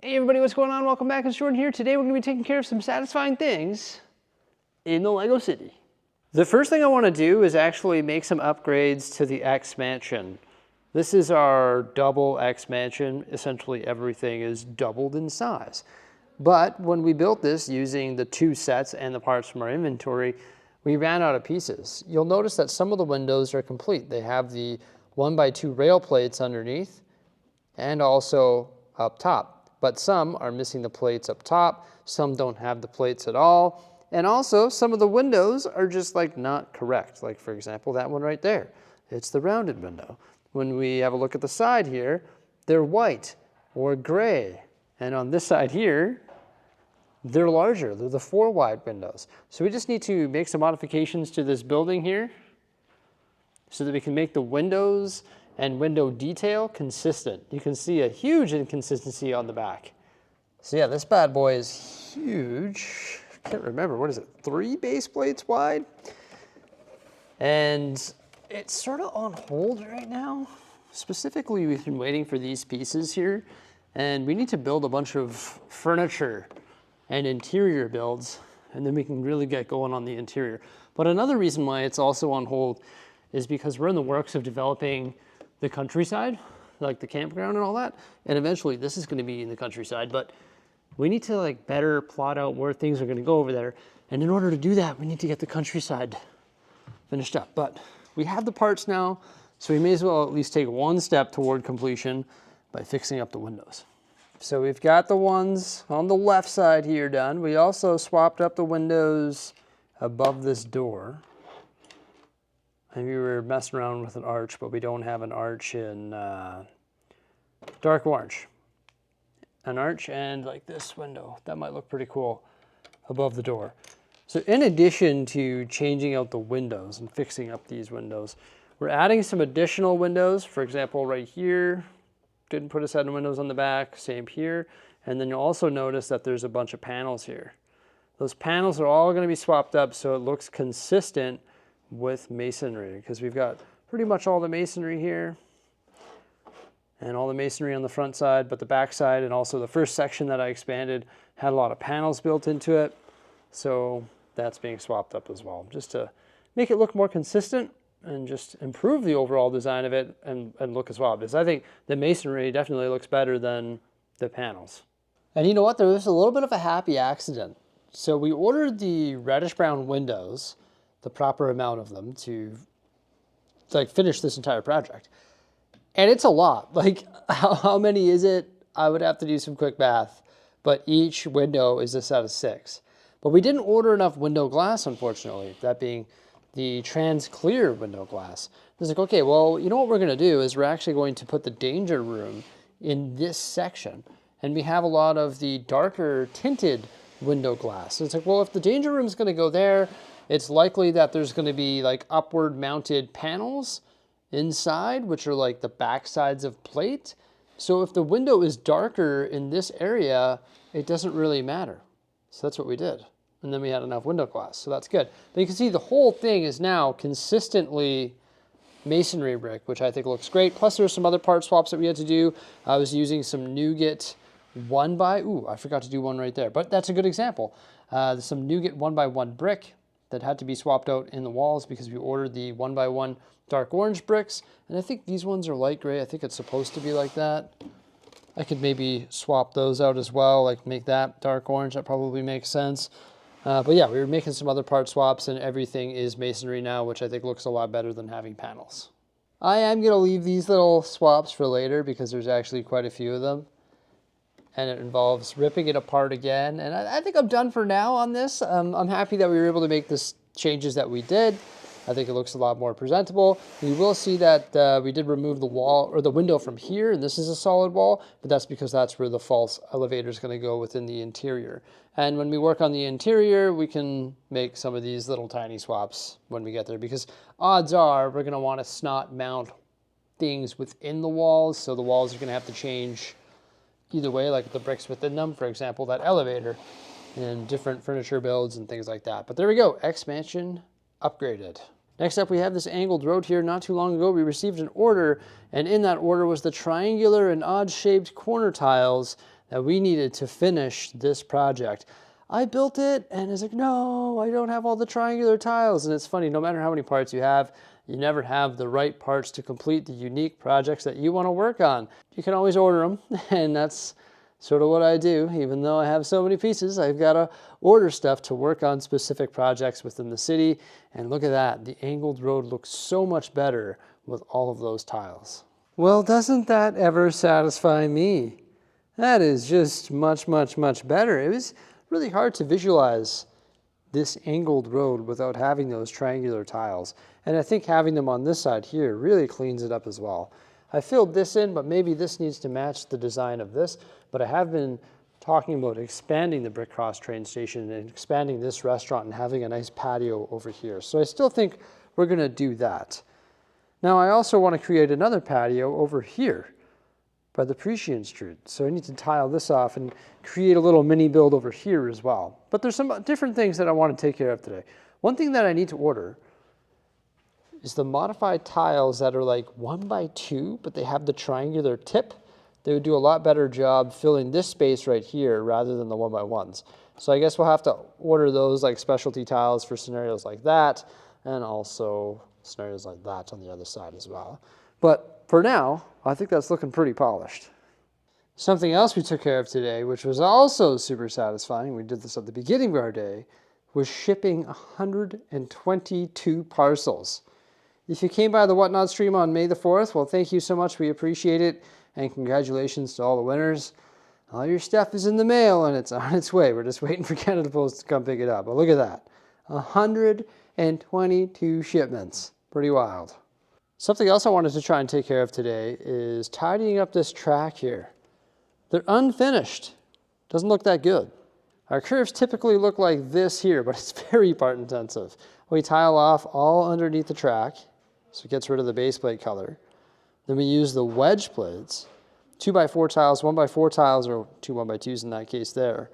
Hey everybody, what's going on? Welcome back. It's Jordan here. Today we're going to be taking care of some satisfying things in the Lego City. The first thing I want to do is actually make some upgrades to the X Mansion. This is our double X Mansion. Essentially everything is doubled in size. But when we built this using the two sets and the parts from our inventory, we ran out of pieces. You'll notice that some of the windows are complete. They have the 1x2 rail plates underneath and also up top. But some are missing the plates up top, some don't have the plates at all, and also some of the windows are just like not correct. Like for example, that one right there, it's the rounded window. When we have a look at the side here, they're white or gray. And on this side here, they're larger, they're the 4 wide windows. So we just need to make some modifications to this building here so that we can make the windows and window detail consistent. You can see a huge inconsistency on the back. So yeah, this bad boy is huge. I can't remember, what is it, 3 base plates wide? And it's sort of on hold right now. Specifically, we've been waiting for these pieces here, and we need to build a bunch of furniture and interior builds, and then we can really get going on the interior. But another reason why it's also on hold is because we're in the works of developing the countryside, like the campground and all that. And eventually this is gonna be in the countryside, but we need to like better plot out where things are gonna go over there. And in order to do that, we need to get the countryside finished up. But we have the parts now, so we may as well at least take one step toward completion by fixing up the windows. So we've got the ones on the left side here done. We also swapped up the windows above this door. And we were messing around with an arch, but we don't have an arch in dark orange. An arch and like this window, that might look pretty cool above the door. So in addition to changing out the windows and fixing up these windows, we're adding some additional windows. For example, right here, didn't put a set of windows on the back, same here. And then you'll also notice that there's a bunch of panels here. Those panels are all gonna be swapped up so it looks consistent with masonry, because we've got pretty much all the masonry here and all the masonry on the front side, but the back side and also the first section that I expanded had a lot of panels built into it. So that's being swapped up as well, just to make it look more consistent and just improve the overall design of it and look as well, because I think the masonry definitely looks better than the panels. And you know what, there was a little bit of a happy accident. So we ordered the reddish brown windows, the proper amount of them to like finish this entire project. And it's a lot. Like how many is it? I would have to do some quick math, but each window is a set of 6. But we didn't order enough window glass, unfortunately, that being the trans clear window glass. It's like, okay, well, you know what we're gonna do is we're actually going to put the danger room in this section. And we have a lot of the darker tinted window glass. So it's like, well, if the danger room is gonna go there, it's likely that there's going to be like upward mounted panels inside, which are like the back sides of plate. So if the window is darker in this area, it doesn't really matter. So that's what we did. And then we had enough window glass, so that's good. But you can see the whole thing is now consistently masonry brick, which I think looks great. Plus there's some other part swaps that we had to do. I was using some Nougat I forgot to do one right there, but that's a good example. There's some Nougat 1x1 brick that had to be swapped out in the walls because we ordered the 1x1 dark orange bricks. And I think these ones are light gray. I think it's supposed to be like that. I could maybe swap those out as well, like make that dark orange. That probably makes sense. But yeah, we were making some other part swaps and everything is masonry now, which I think looks a lot better than having panels. I am gonna leave these little swaps for later because there's actually quite a few of them. And it involves ripping it apart again. And I think I'm done for now on this. I'm happy that we were able to make the changes that we did. I think it looks a lot more presentable. You will see that we did remove the wall or the window from here, and this is a solid wall, but that's because that's where the false elevator is going to go within the interior. And when we work on the interior, we can make some of these little tiny swaps when we get there, because odds are we're going to want to snot mount things within the walls, so the walls are going to have to change either way, like the bricks within them, for example, that elevator, and different furniture builds and things like that. But there we go, X Mansion upgraded. Next up, we have this angled road here. Not too long ago, we received an order, and in that order was the triangular and odd-shaped corner tiles that we needed to finish this project. I built it and it's like, no, I don't have all the triangular tiles. And it's funny, no matter how many parts you have, you never have the right parts to complete the unique projects that you want to work on. You can always order them, and that's sort of what I do. Even though I have so many pieces, I've got to order stuff to work on specific projects within the city. And look at that, the angled road looks so much better with all of those tiles. Well, doesn't that ever satisfy me? That is just much, much, much better. It was really hard to visualize this angled road without having those triangular tiles. And I think having them on this side here really cleans it up as well. I filled this in, but maybe this needs to match the design of this. But I have been talking about expanding the Brick Cross train station and expanding this restaurant and having a nice patio over here. So I still think we're gonna do that. Now I also want to create another patio over here by the Parisian Street. So I need to tile this off and create a little mini build over here as well. But there's some different things that I want to take care of today. One thing that I need to order is the modified tiles that are like 1x2, but they have the triangular tip. They would do a lot better job filling this space right here rather than the 1x1s. So I guess we'll have to order those like specialty tiles for scenarios like that, and also scenarios like that on the other side as well. But for now, I think that's looking pretty polished. Something else we took care of today, which was also super satisfying, we did this at the beginning of our day, was shipping 122 parcels. If you came by the Whatnot stream on May the 4th, well, thank you so much. We appreciate it. And congratulations to all the winners. All your stuff is in the mail and it's on its way. We're just waiting for Canada Post to come pick it up. But look at that. 122 shipments. Pretty wild. Something else I wanted to try and take care of today is tidying up this track here. They're unfinished. Doesn't look that good. Our curves typically look like this here, but it's very part intensive. We tile off all underneath the track, so it gets rid of the base plate color. Then we use the wedge plates, 2x4 tiles, 1x4 tiles, or 2 1x2s in that case there,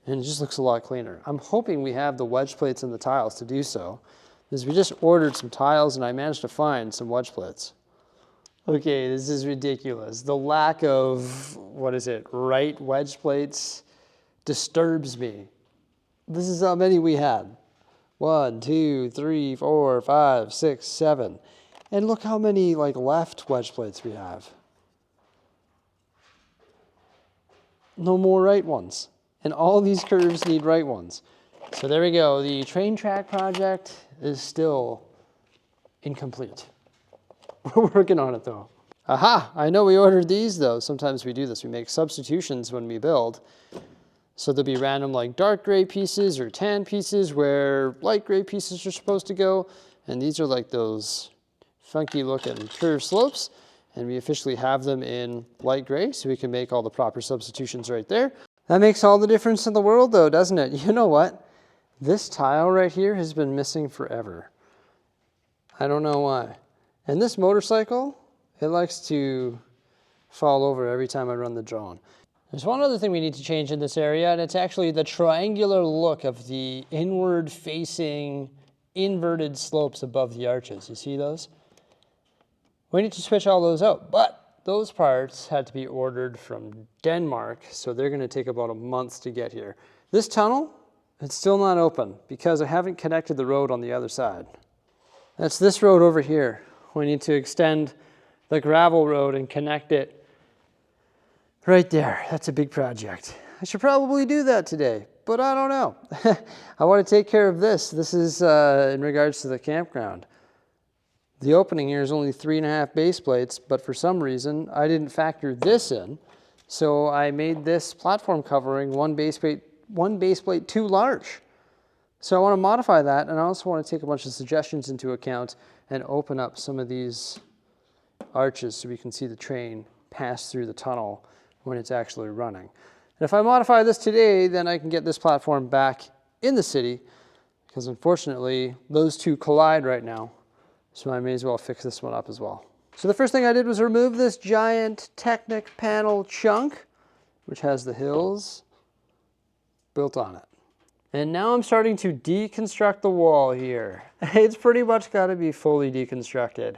and it just looks a lot cleaner. I'm hoping we have the wedge plates and the tiles to do so, because we just ordered some tiles and I managed to find some wedge plates. Okay, this is ridiculous. The lack of, right wedge plates disturbs me. This is how many we had. 1, 2, 3, 4, 5, 6, 7. And look how many left wedge plates we have. No more right ones. And all these curves need right ones. So there we go. The train track project is still incomplete. We're working on it though. Aha! I know we ordered these though. Sometimes we do this. We make substitutions when we build. So there'll be random dark gray pieces or tan pieces where light gray pieces are supposed to go. And these are like those funky looking curved slopes. And we officially have them in light gray so we can make all the proper substitutions right there. That makes all the difference in the world though, doesn't it? You know what? This tile right here has been missing forever. I don't know why. And this motorcycle, it likes to fall over every time I run the drone. There's one other thing we need to change in this area, and it's actually the triangular look of the inward facing inverted slopes above the arches. You see those? We need to switch all those out, but those parts had to be ordered from Denmark, so they're going to take about a month to get here. This tunnel, it's still not open because I haven't connected the road on the other side. That's this road over here. We need to extend the gravel road and connect it right there. That's a big project. I should probably do that today, but I don't know. I want to take care of this. This is in regards to the campground. The opening here is only 3.5 base plates, but for some reason I didn't factor this in. So I made this platform covering one base plate too large. So I want to modify that, and I also want to take a bunch of suggestions into account and open up some of these arches so we can see the train pass through the tunnel when it's actually running. And if I modify this today, then I can get this platform back in the city, because unfortunately those two collide right now. So I may as well fix this one up as well. So the first thing I did was remove this giant Technic panel chunk, which has the hills built on it. And now I'm starting to deconstruct the wall here. It's pretty much got to be fully deconstructed,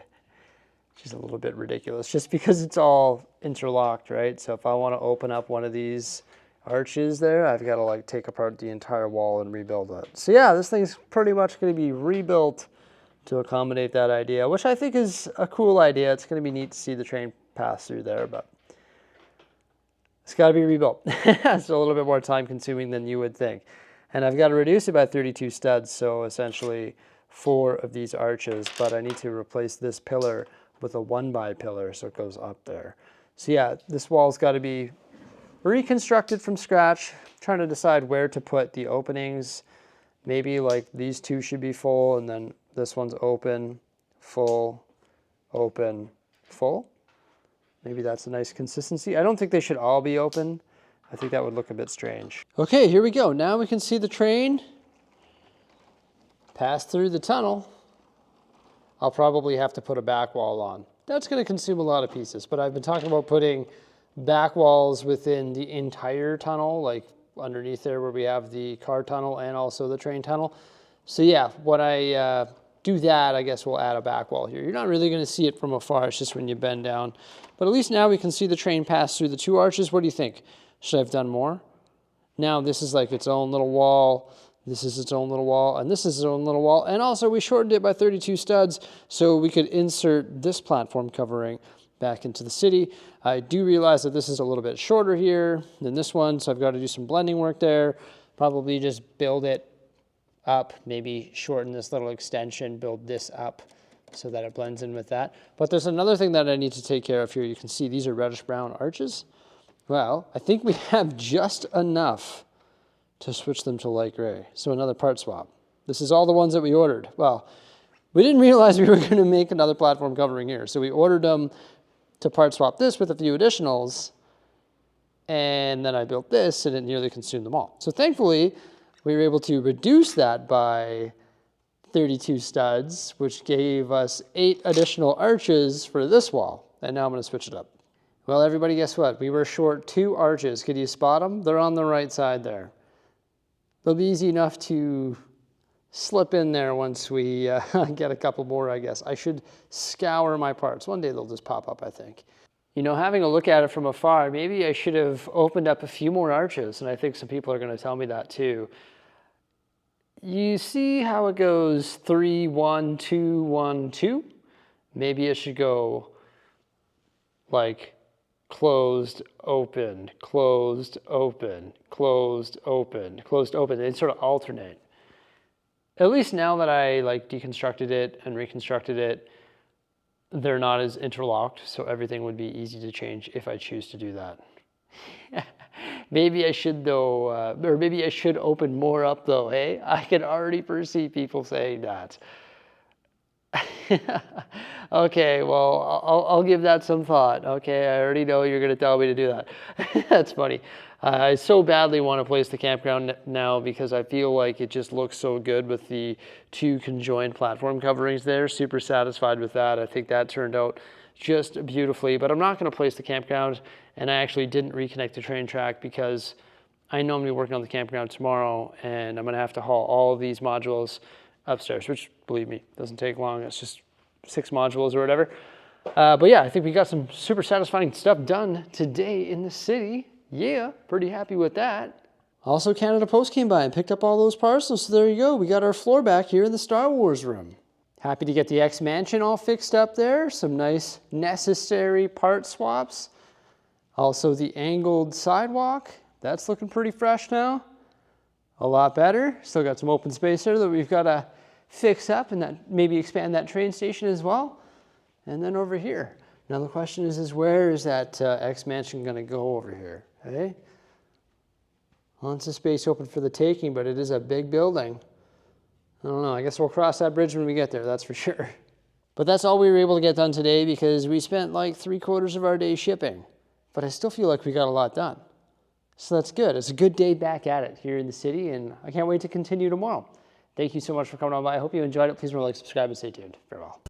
which is a little bit ridiculous just because it's all interlocked, right? So if I want to open up one of these arches there, I've got to like take apart the entire wall and rebuild it. So yeah, this thing's pretty much going to be rebuilt to accommodate that idea, which I think is a cool idea. It's going to be neat to see the train pass through there, but it's got to be rebuilt. It's a little bit more time consuming than you would think. And I've got to reduce it by 32 studs, so essentially 4 of these arches, but I need to replace this pillar with a 1x pillar so it goes up there. So yeah, this wall's got to be reconstructed from scratch. I'm trying to decide where to put the openings. Maybe like these 2 should be full, and then this one's open, full, open, full. Maybe that's a nice consistency. I don't think they should all be open. I think that would look a bit strange. Okay, here we go. Now we can see the train pass through the tunnel. I'll probably have to put a back wall on. That's going to consume a lot of pieces, but I've been talking about putting back walls within the entire tunnel, like underneath there where we have the car tunnel and also the train tunnel. So yeah, when I do that, I guess we'll add a back wall here. You're not really going to see it from afar. It's just when you bend down. But at least now we can see the train pass through the 2 arches. What do you think? Should I have done more? Now this is like its own little wall. This is its own little wall, and this is its own little wall. And also we shortened it by 32 studs so we could insert this platform covering back into the city. I do realize that this is a little bit shorter here than this one, so I've got to do some blending work there. Probably just build it up, maybe shorten this little extension, build this up so that it blends in with that. But there's another thing that I need to take care of here. You can see these are reddish brown arches. Well, I think we have just enough to switch them to light gray. So another part swap. This is all the ones that we ordered. Well, we didn't realize we were going to make another platform covering here. So we ordered them to part swap this with a few additionals, and then I built this and it nearly consumed them all. So thankfully, we were able to reduce that by 32 studs, which gave us 8 additional arches for this wall. And now I'm going to switch it up. Well, everybody, guess what? We were short 2 arches. Could you spot them? They're on the right side there. They'll be easy enough to slip in there once we get a couple more, I guess. I should scour my parts. One day they'll just pop up, I think. You know, having a look at it from afar, maybe I should have opened up a few more arches, and I think some people are going to tell me that too. You see how it goes 3, 1, 2, 1, 2? Maybe it should go like closed, open, closed, open, closed, open, closed, open. They sort of alternate. At least now that I like deconstructed it and reconstructed it, they're not as interlocked, so everything would be easy to change if I choose to do that. Maybe I should though, or maybe I should open more up though, hey? I can already foresee people saying that. Okay, well, I'll give that some thought. Okay, I already know you're going to tell me to do that. That's funny. I so badly want to place the campground now because I feel like it just looks so good with the 2 conjoined platform coverings there. Super satisfied with that. I think that turned out just beautifully, but I'm not going to place the campground, and I actually didn't reconnect the train track because I know I'm going to be working on the campground tomorrow, and I'm going to have to haul all of these modules upstairs, which, believe me, doesn't take long. It's just 6 modules or whatever. But yeah, I think we got some super satisfying stuff done today in the city. Yeah, pretty happy with that. Also, Canada Post came by and picked up all those parcels, so there you go. We got our floor back here in the Star Wars room. Happy to get the X Mansion all fixed up there. Some nice necessary part swaps. Also the angled sidewalk. That's looking pretty fresh now. A lot better. Still got some open space there that we've got to fix up, and that maybe expand that train station as well. And then over here. Now the question is where is that X Mansion going to go over here? Hey? Lots of space open for the taking, but it is a big building. I don't know. I guess we'll cross that bridge when we get there, that's for sure. But that's all we were able to get done today because we spent like 3/4 of our day shipping. But I still feel like we got a lot done. So that's good. It's a good day back at it here in the city, and I can't wait to continue tomorrow. Thank you so much for coming on by. I hope you enjoyed it. Please remember to like, subscribe, and stay tuned. Farewell.